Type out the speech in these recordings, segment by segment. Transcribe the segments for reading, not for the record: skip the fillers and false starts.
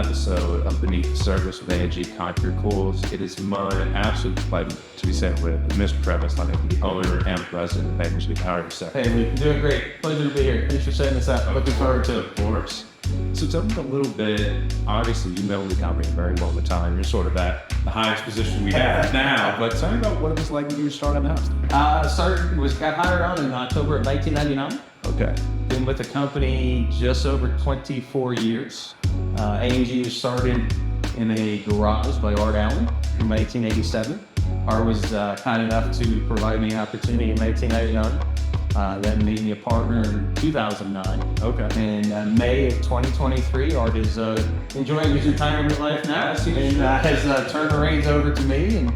episode of Beneath the Surface with A&G Concrete Cools. It is my absolute pleasure to be sitting with Mr. Travis Leonard, the owner and president of A&G. How are you, sir? Hey, Luke, doing great. Pleasure to be here. Thanks for setting this up. Looking forward to it. Of course. So tell me a little bit, obviously you know the company very well at the time. You're sort of at the highest position we have now, but tell me about what it was like when you were starting out. Got hired on in October of 1999. Okay. Been with the company just over 24 years. A&G was started in a garage by Art Allen in 1987. Art was kind enough to provide me an opportunity in 1999. Then made me a partner in 2009. Okay. In May of 2023, Art is enjoying his retirement life now and has turned the reins over to me. And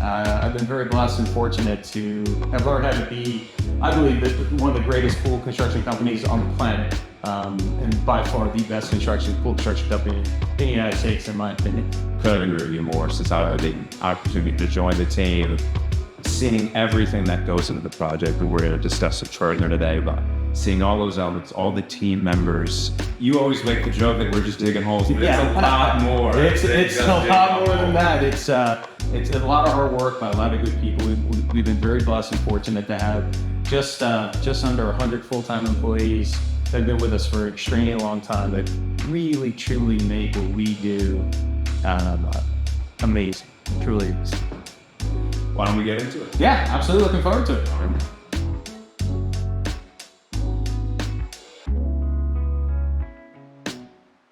I've been very blessed and fortunate to have learned how to be, I believe, one of the greatest pool construction companies on the planet, and by far the best pool construction company in the United States, in my opinion. Couldn't agree with you more since I had the opportunity to join the team, seeing everything that goes into the project. And we're going to discuss it further today, but seeing all those elements, all the team members. You always make the joke that we're just digging holes, but it's a lot more. It's a lot more than that. It's a lot of hard work by a lot of good people. We've been very blessed and fortunate to have just under 100 full-time employees that have been with us for an extremely long time that really, truly make what we do amazing. Truly is. Why don't we get into it? Yeah, absolutely. Looking forward to it.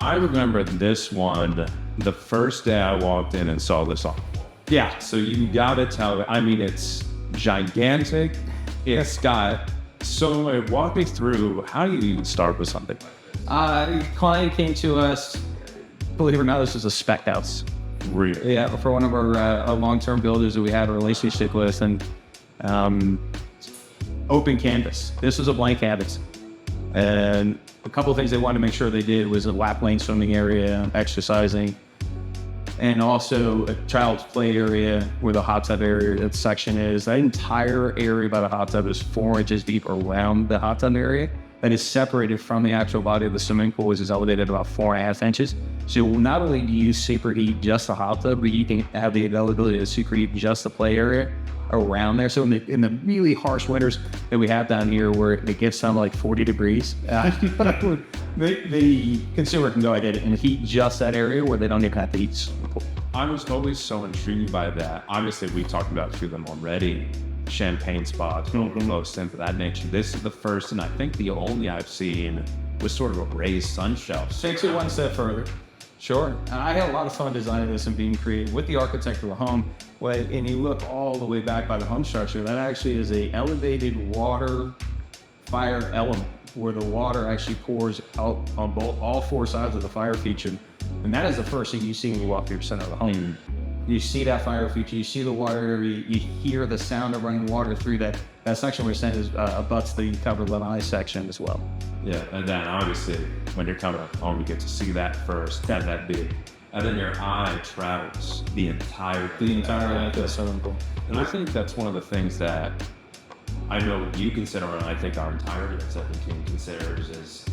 I remember this one, the first day I walked in and saw this on. Yeah. So you gotta tell me, I mean, it's gigantic. It's got so, walk me through, how do you even start with something like this? Client came to us, believe it or not, this was a spec house. Really? Yeah, for one of our long-term builders that we had a relationship with, and open canvas. This was a blank canvas. And a couple of things they wanted to make sure they did was a lap lane swimming area, exercising, and also a child's play area where the hot tub area, that section is. That entire area by the hot tub is 4 inches deep around the hot tub area. That is separated from the actual body of the swimming pool, which is elevated about 4.5 inches. So not only do you superheat just the hot tub, but you can have the availability to superheat just the play area around there. So in the really harsh winters that we have down here where it gets down to like 40 degrees, the consumer can go ahead and heat just that area where they don't even have to heat the swimming pool. I was always so intrigued by that. Obviously, we talked about a few of them already. Champagne spots, most things of that nature. This is the first, and I think the only I've seen was sort of a raised sun shelf. Takes it one step further. Sure. I had a lot of fun designing this and being creative with the architect of the home. And you look all the way back by the home structure, that actually is a elevated water fire element where the water actually pours out on all 4 sides of the fire feature. And that is the first thing you see when you walk through the center of the home. You see that fire feature, you see the water, you hear the sound of running water through that section we're saying is abuts the covered lanai section as well. Yeah, and then obviously when you're coming up home, you get to see that first, that big, and then your eye travels the entire swimming pool. And I think that's one of the things that I know you consider, and I think our entire executive team considers, is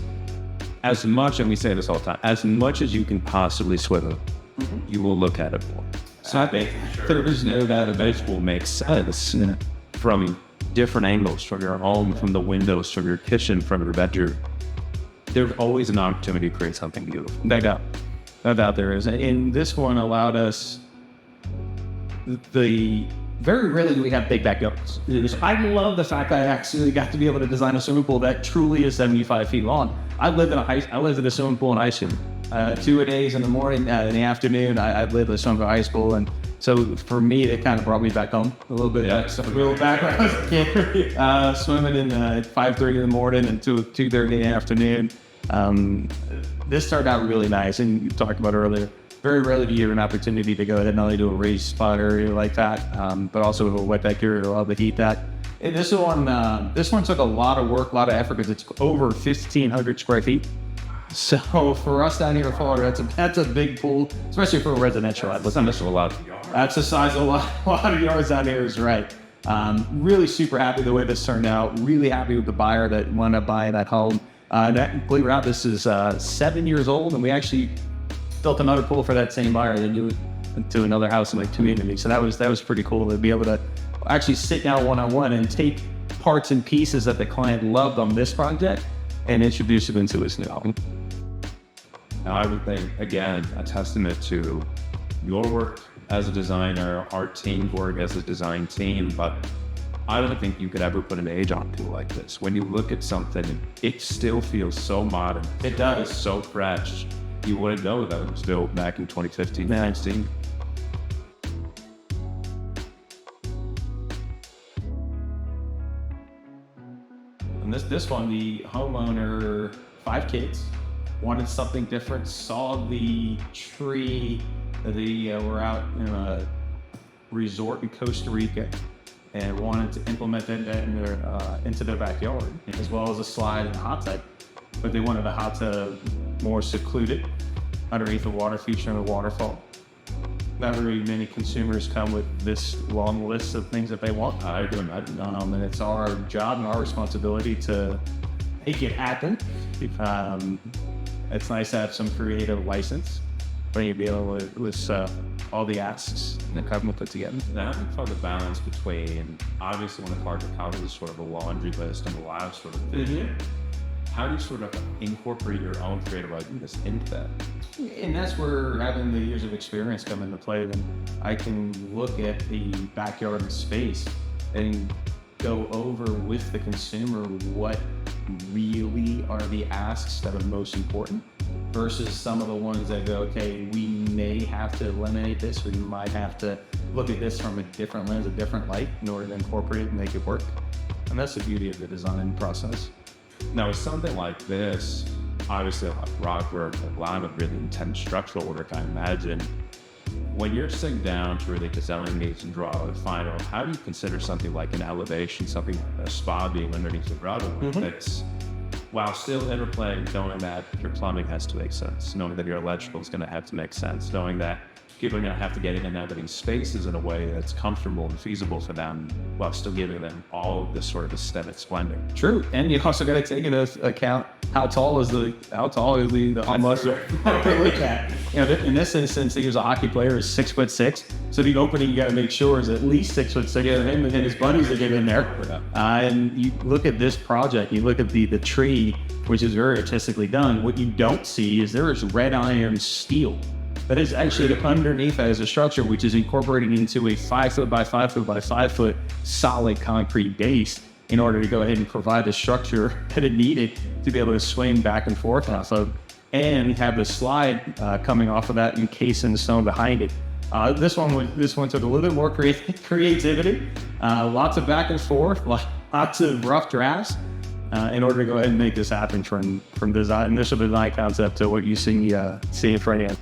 as much, and we say this all the time, as much as you can possibly swim, you will look at it more. So I think there is no doubt that it will make sense from different angles, from your home, from the windows, from your kitchen, from your bedroom. There's always an opportunity to create something beautiful. No doubt there is. And this one allowed us very rarely do we have big backyards. I love the fact that I actually got to be able to design a swimming pool that truly is 75 feet long. I lived in a swimming pool in high school. 2 days in the morning, in the afternoon, I lived at Sumter High School, and so for me, it kind of brought me back home a little bit. Yeah. Back when I was a kid, swimming at 5:30 in the morning and 2:30 in the afternoon. This started out really nice, and you talked about earlier. Very rarely do you get an opportunity to go ahead and not only do a raised spot area like that, but also a wet deck area to allow to heat that. And this one took a lot of work, a lot of effort because it's over 1,500 square feet. So for us down here in Florida, that's a big pool, especially for a residential. That's a lot. That's the size of a lot of yards down here is right. Really super happy the way this turned out. Really happy with the buyer that wanted to buy that home. Believe it or not, this is 7 years old, and we actually built another pool for that same buyer. They do it to another house in like community. So that was pretty cool to be able to actually sit down one-on-one and take parts and pieces that the client loved on this project and introduce them into his new home. Now, I would think, again, a testament to your work as a designer, our team's work as a design team, but I don't think you could ever put an age on a pool like this. When you look at something, it still feels so modern. It does. It's so fresh. You wouldn't know that it was built back in 2015, 2016. And this one, the homeowner, 5 kids, wanted something different, saw the tree. They were out in a resort in Costa Rica and wanted to implement that into their backyard, as well as a slide and a hot tub. But they wanted the hot tub more secluded underneath the water feature and a waterfall. Not very many consumers come with this long list of things that they want. I do imagine. And it's our job and our responsibility to make it happen. It's nice to have some creative license when you deal with all the asks that come put together. Now, we found the balance between, obviously, when the part of college is sort of a laundry list and a lot of sort of vision. How do you sort of incorporate your own creative ideas into that? And that's where having the years of experience come into play. Then I can look at the backyard space and go over with the consumer what really are the asks that are most important versus some of the ones that go, okay, we may have to eliminate this, or you might have to look at this from a different lens, a different light in order to incorporate it and make it work. And that's the beauty of the design process. Now, with something like this, obviously a lot of rock work, a lot of really intense structural work, I imagine. When you're sitting down to really delineate and draw a final, how do you consider something like an elevation, something like a spa being underneath the rudder that's, while still interplaying, knowing that your plumbing has to make sense, knowing that your electrical is going to have to make sense, knowing that people are going to have to get in and out of these spaces in a way that's comfortable and feasible for them, while still giving them all of this sort of aesthetic splendor. True, and you also got to take into account how tall is the almost look at. You know, in this instance, he was a hockey player, is 6'6", so the opening you got to make sure is at least 6'6". Him and his buddies that get in there. And you look at this project, you look at the tree, which is very artistically done. What you don't see is there is red iron steel that is actually underneath as a structure, which is incorporated into a 5 foot by 5 foot by 5 foot solid concrete base in order to go ahead and provide the structure that it needed to be able to swing back and forth off of, and have the slide coming off of that encasing the stone behind it. This one took a little bit more creativity, lots of back and forth, lots of rough drafts, in order to go ahead and make this happen from initial design concept to what you see in front of you.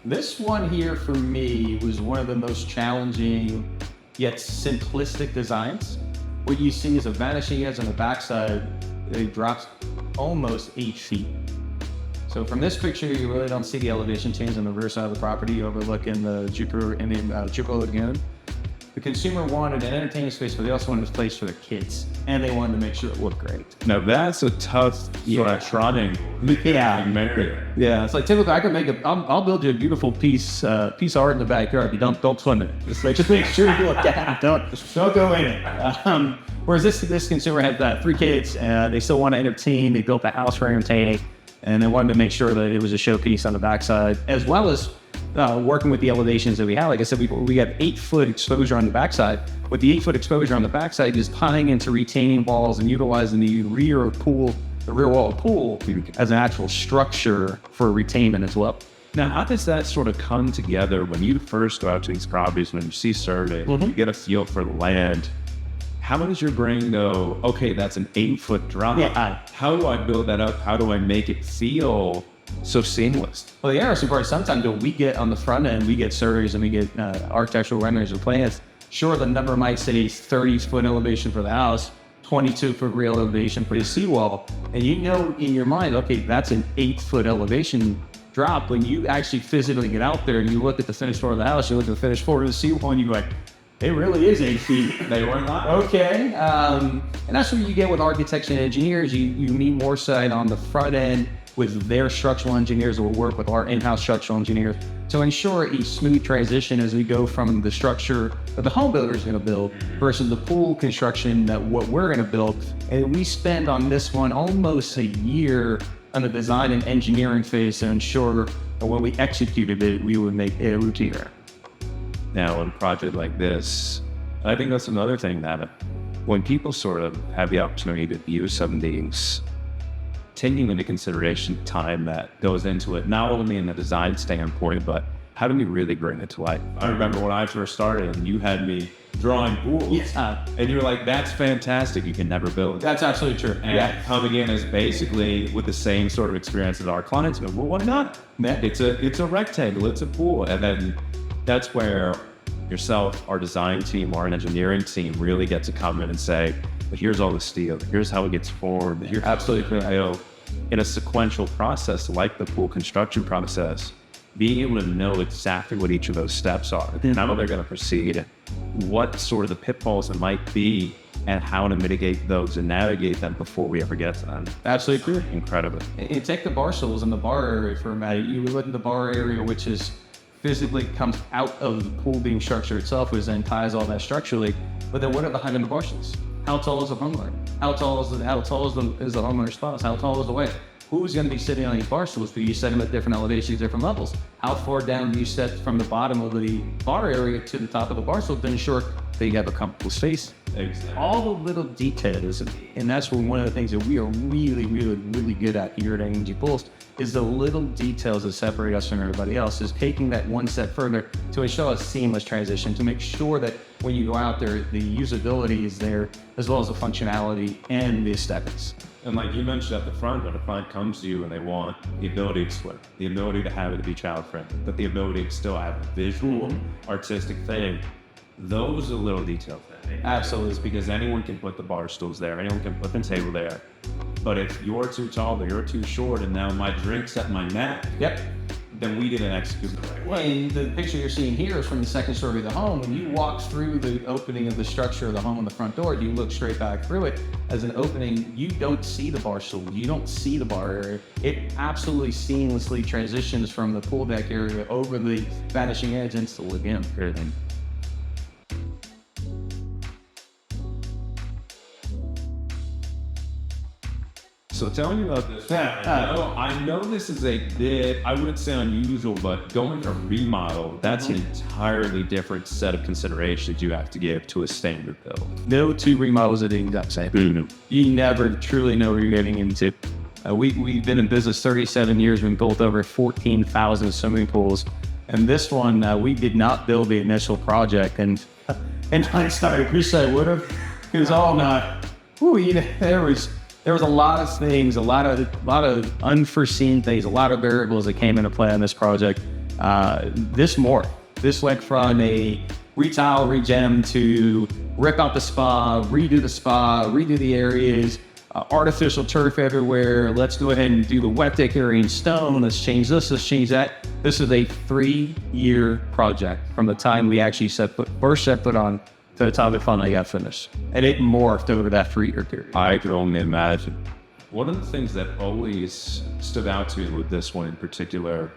This one here for me was one of the most challenging yet simplistic designs. What you see is a vanishing edge on the backside. It drops almost 8 feet. So from this picture, you really don't see the elevation change on the rear side of the property overlooking the Jupiter Lagoon. The consumer wanted an entertaining space, but they also wanted a place for their kids, and they wanted to make sure it looked great. Now, that's a tough sort of trotting. Yeah, it's like typically I can I'll build you a beautiful piece of art in the backyard. You don't swim in it. Just make sure you look down. Don't go in it. Whereas this consumer had 3 kids, they still want to entertain. They built the house for entertaining, and they wanted to make sure that it was a showpiece on the backside, as well as working with the elevations that we have. Like I said, we got 8-foot exposure on the backside. With the 8-foot exposure on the backside, just tying into retaining walls and utilizing the rear wall of the pool as an actual structure for retainment as well. Now, how does that sort of come together when you first go out to these properties, when you see survey, you get a feel for the land? How does your brain go, okay, that's an 8-foot drop. Yeah. How do I build that up? How do I make it feel so seamless? Well, the interesting part is sometimes we get on the front end, we get surveys and we get architectural renderings or plans. Sure, the number might say 30-foot elevation for the house, 22-foot real elevation for the seawall. And you know in your mind, okay, that's an 8-foot elevation drop. When you actually physically get out there and you look at the finished floor of the house, you look at the finished floor of the seawall, and you go like, It really is 8 feet. They were not. Okay. And that's what you get with architects and engineers. You meet more side on the front end with their structural engineers, or work with our in-house structural engineers to ensure a smooth transition as we go from the structure that the home builder is going to build versus the pool construction that what we're going to build. And we spend on this one almost a year on the design and engineering phase to ensure that when we executed it, we would make a routine. Now, on a project like this, I think that's another thing that when people sort of have the opportunity to view some of these, taking into consideration time that goes into it, not only in the design standpoint, but how do we really bring it to life? I remember when I first started and you had me drawing pools, and you were like, that's fantastic, you can never build. That's absolutely true. And coming in as basically with the same sort of experience as our clients, well, why not? It's a rectangle, it's a pool. And then that's where yourself, our design team, our engineering team really get to come in and say, but here's all the steel, here's how it gets formed. You're absolutely correct. In a sequential process like the pool construction process, being able to know exactly what each of those steps are, how they're going to proceed, what sort of the pitfalls it might be, and how to mitigate those and navigate them before we ever get to them. Absolutely true. Incredible. You take the bar stools in the bar area for a minute. You look at the bar area, which is physically comes out of the pool beam structure itself, which then ties all that structurally. But then what are behind the bar stools? How tall is the homeowner? How tall is the homeowner's spouse? How tall is the wife? Who's going to be sitting on these bar stools? Do you set them at different elevations, different levels? How far down do you set from the bottom of the bar area to the top of the bar stool to ensure that you have a comfortable space? Exactly. All the little details, and that's one of the things that we are really, really, really good at here at A&G Pools, is the little details that separate us from everybody else, is taking that one step further to ensure a seamless transition, to make sure that when you go out there, the usability is there, as well as the functionality and the aesthetics. And like you mentioned at the front, when a client comes to you and they want the ability to swim, the ability to have it to be child-friendly, but the ability to still have a visual, artistic thing, those are little details that make Absolutely. because anyone can put the bar stools there, anyone can put the table there. But if you're too tall or you're too short and now my drink's at my neck, then we didn't execute the right way. Well, and the picture you're seeing here is from the second story of the home. When you walk through the opening of the structure of the home on the front door, you look straight back through it as an opening, you don't see the bar stool, you don't see the bar area. It absolutely seamlessly transitions from the pool deck area over the vanishing edge into the lagoon. So tell me about this. I know this is a bit, I wouldn't say unusual, but going to remodel, that's an entirely different set of considerations you have to give to a standard build. No two remodels are the exact same. You never truly know what you're getting into. We've been in business 37 years. We've built over 14,000 swimming pools. And this one, we did not build the initial project. And in hindsight, I wish I would have. It was all not, there was a lot of things, a lot of unforeseen things, a lot of variables that came into play on this project. This went from a retile, regem to rip out the spa, redo the areas, artificial turf everywhere. Let's go ahead and do the wet deck area in stone. Let's change this, let's change that. This is a 3-year project from the time we actually first set foot on to the time it finally got finished. And it morphed over that 3-year period. I could only imagine. One of the things that always stood out to me with this one in particular,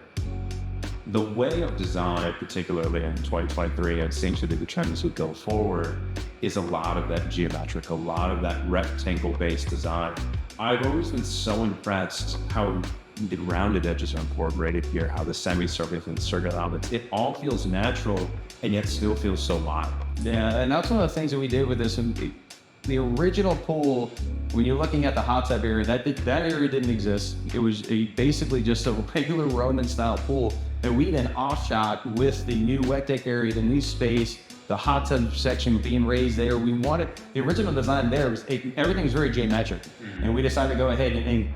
the way of design, particularly in 2023, and seems to be the trend as we go forward, is a lot of that geometric, a lot of that rectangle-based design. I've always been so impressed how the rounded edges are incorporated here, how the semicircular and circular elements, it all feels natural and yet still feels so live. Yeah, and that's one of the things that we did with this. And the original pool, when you're looking at the hot tub area, that area didn't exist. It was basically just a regular Roman style pool that we then offshot with the new wet deck area, the new space, the hot tub section being raised there. We wanted, the original design there was, everything was very geometric. And we decided to go ahead and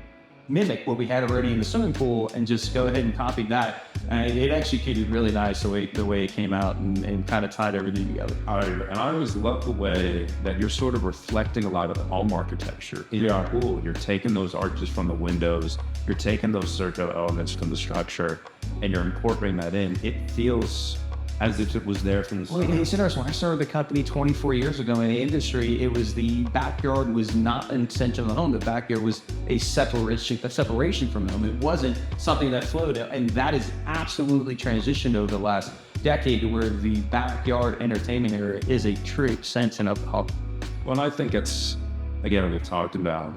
mimic what we had already in the swimming pool and just go ahead and copy that. And it executed really nice the way it came out and kind of tied everything together. And I always love the way that you're sort of reflecting a lot of the home architecture in your pool. You're taking those arches from the windows, you're taking those circular elements from the structure, and you're incorporating that in. It feels as if it was there from the Well, start. it's interesting. When I started the company 24 years ago in the industry, it was the backyard was not an extension of the home. The backyard was a separation from the home. It wasn't something that flowed. And that has absolutely transitioned over the last decade to where the backyard entertainment area is a true extension of the home. Well, I think it's, again, we've talked about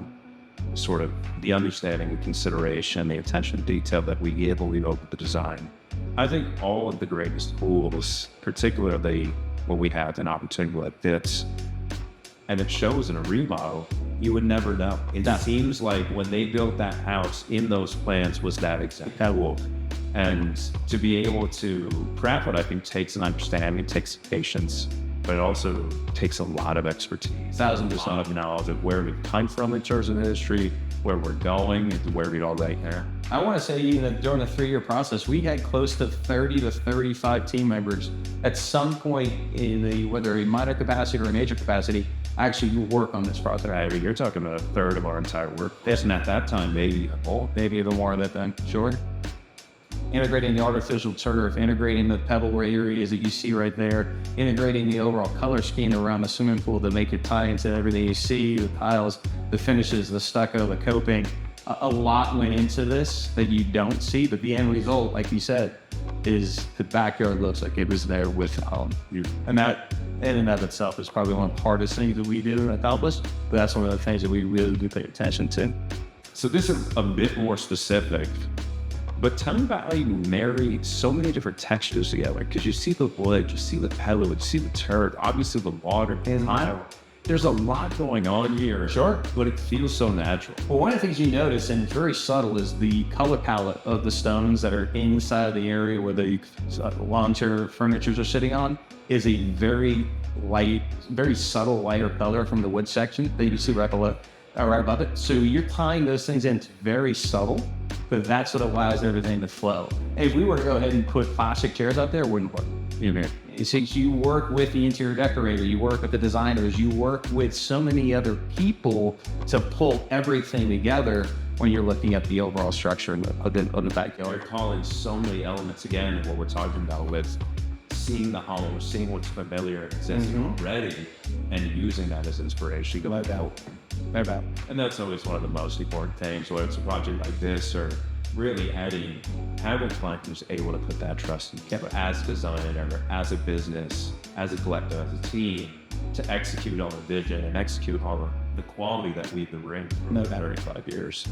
sort of the understanding, the consideration, the attention to detail that we give when we look at the design. I think all of the greatest tools, particularly when we have an opportunity like this, and it shows in a remodel, you would never know. It seems like when they built that house, in those plans was that exact tool. And to be able to craft what I think takes an understanding, it takes patience, but it also takes a lot of expertise. 1,000%. A lot of knowledge of where we've come from in terms of history, where we're going, and where we'd all right there. I want to say even during the 3-year process, we had close to 30 to 35 team members at some point in the, whether a minor capacity or a major capacity, actually work on this project. I mean, you're talking about a third of our entire workforce, and at that time, maybe a whole. Maybe even more of that then. Sure. Integrating the artificial turf, integrating the pebble areas that you see right there, integrating the overall color scheme around the swimming pool to make it tie into everything you see, the tiles, the finishes, the stucco, the coping. A lot went into this that you don't see, but the end result, like you said, is the backyard looks like it was there with you. And that in and of itself is probably one of the hardest things that we do and accomplish, but that's one of the things that we really do pay attention to. So this is a bit more specific, but tell me about how you marry so many different textures together, because you see the wood, you see the pebble, you see the turf, obviously the water, tile. There's a lot going on here. Sure. But it feels so natural. Well, one of the things you notice, and it's very subtle, is the color palette of the stones that are inside of the area where the lawn chair furnitures are sitting on is a very light, very subtle lighter color from the wood section that you see right above it. So you're tying those things in. It's very subtle, but that's what allows everything to flow. If we were to go ahead and put plastic chairs out there, it wouldn't work. Since you work with the interior decorator, you work with the designers, you work with so many other people to pull everything together when you're looking at the overall structure of the backyard. We're calling so many elements again, what we're talking about with seeing the hollow, seeing what's familiar existing already, and using that as inspiration. No doubt. And that's always one of the most important things, whether it's a project like this or really having a client who's able to put that trust in you as a designer, as a business, as a collective, as a team, to execute on the vision and execute on the quality that we've been bringing for 35 years.